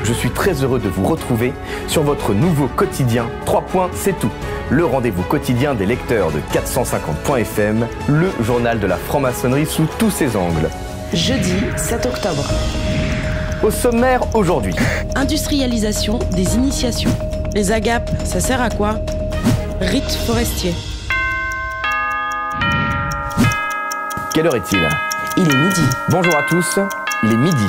je suis très heureux de vous retrouver sur votre nouveau quotidien 3 points, c'est tout. Le rendez-vous quotidien des lecteurs de 450.fm, le journal de la franc-maçonnerie sous tous ses angles. Jeudi 7 octobre. Au sommaire aujourd'hui. Industrialisation des initiations. Les agapes, ça sert à quoi? Rite forestier. Quelle heure est-il? Il est midi. Bonjour à tous, il est midi.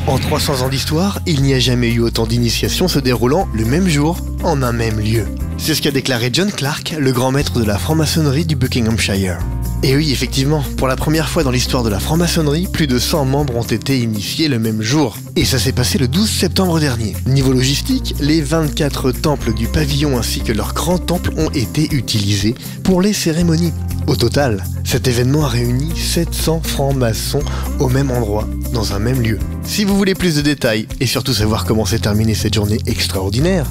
En 300 ans d'histoire, il n'y a jamais eu autant d'initiations se déroulant le même jour, en un même lieu. C'est ce qu'a déclaré John Clarke, le grand maître de la franc-maçonnerie du Buckinghamshire. Et oui, effectivement, pour la première fois dans l'histoire de la franc-maçonnerie, plus de 100 membres ont été initiés le même jour. Et ça s'est passé le 12 septembre dernier. Niveau logistique, les 24 temples du pavillon ainsi que leur grand temple ont été utilisés pour les cérémonies. Au total, cet événement a réuni 700 francs-maçons au même endroit, dans un même lieu. Si vous voulez plus de détails et surtout savoir comment s'est terminée cette journée extraordinaire,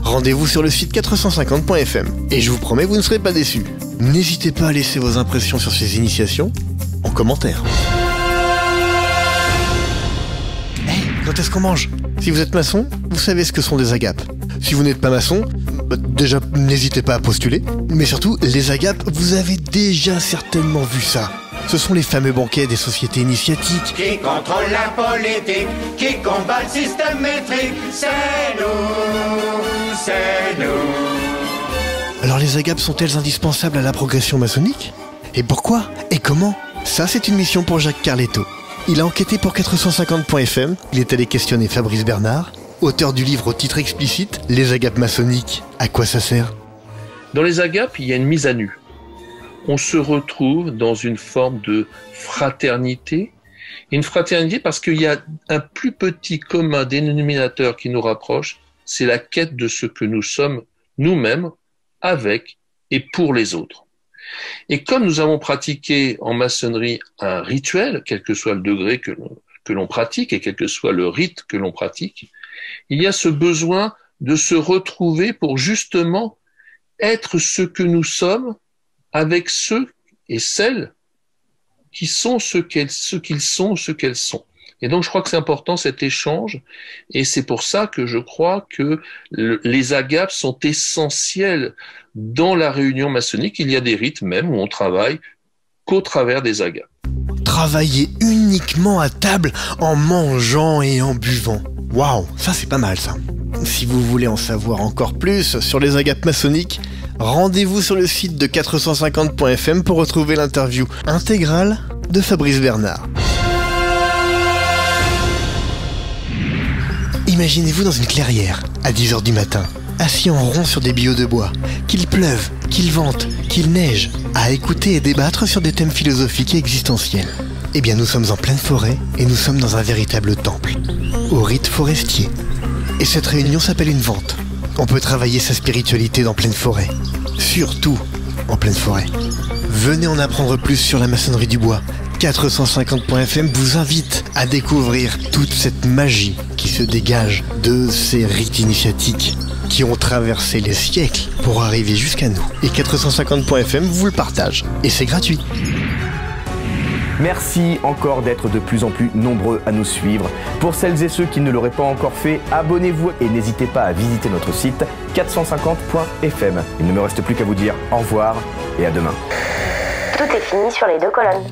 rendez-vous sur le site 450.fm et je vous promets, vous ne serez pas déçus. N'hésitez pas à laisser vos impressions sur ces initiations en commentaire. Hey, quand est-ce qu'on mange? Si vous êtes maçon, vous savez ce que sont des agapes. Si vous n'êtes pas maçon, déjà n'hésitez pas à postuler. Mais surtout, les agapes, vous avez déjà certainement vu ça. Ce sont les fameux banquets des sociétés initiatiques. Qui contrôle la politique, qui combat le système métrique, c'est nous. Alors les agapes sont-elles indispensables à la progression maçonnique? Et pourquoi? Et comment? Ça, c'est une mission pour Jacques Carletto. Il a enquêté pour 450.fm, il est allé questionner Fabrice Bernard, auteur du livre au titre explicite « Les agapes maçonniques, à quoi ça sert ?» Dans les agapes, il y a une mise à nu. On se retrouve dans une forme de fraternité. Une fraternité parce qu'il y a un plus petit commun dénominateur qui nous rapproche, c'est la quête de ce que nous sommes nous-mêmes, avec et pour les autres. Et comme nous avons pratiqué en maçonnerie un rituel, quel que soit le degré que l'on pratique et quel que soit le rite que l'on pratique, il y a ce besoin de se retrouver pour justement être ce que nous sommes avec ceux et celles qui sont ce qu'ils sont, ce qu'elles sont. Et donc je crois que c'est important cet échange, et c'est pour ça que je crois que les agapes sont essentielles dans la réunion maçonnique. Il y a des rites même où on travaille qu'au travers des agapes. Travailler uniquement à table en mangeant et en buvant. Waouh, ça c'est pas mal ça. Si vous voulez en savoir encore plus sur les agapes maçonniques, rendez-vous sur le site de 450.fm pour retrouver l'interview intégrale de Fabrice Bernard. Imaginez-vous dans une clairière, à 10h du matin, assis en rond sur des billots de bois, qu'il pleuve, qu'il vente, qu'il neige, à écouter et débattre sur des thèmes philosophiques et existentiels. Eh bien nous sommes en pleine forêt et nous sommes dans un véritable temple, au rite forestier. Et cette réunion s'appelle une vente. On peut travailler sa spiritualité dans pleine forêt, surtout en pleine forêt. Venez en apprendre plus sur la maçonnerie du bois. 450.fm vous invite à découvrir toute cette magie qui se dégage de ces rites initiatiques qui ont traversé les siècles pour arriver jusqu'à nous. Et 450.fm vous le partage. Et c'est gratuit. Merci encore d'être de plus en plus nombreux à nous suivre. Pour celles et ceux qui ne l'auraient pas encore fait, abonnez-vous et n'hésitez pas à visiter notre site 450.fm. Il ne me reste plus qu'à vous dire au revoir et à demain. Tout est fini sur les 2 colonnes.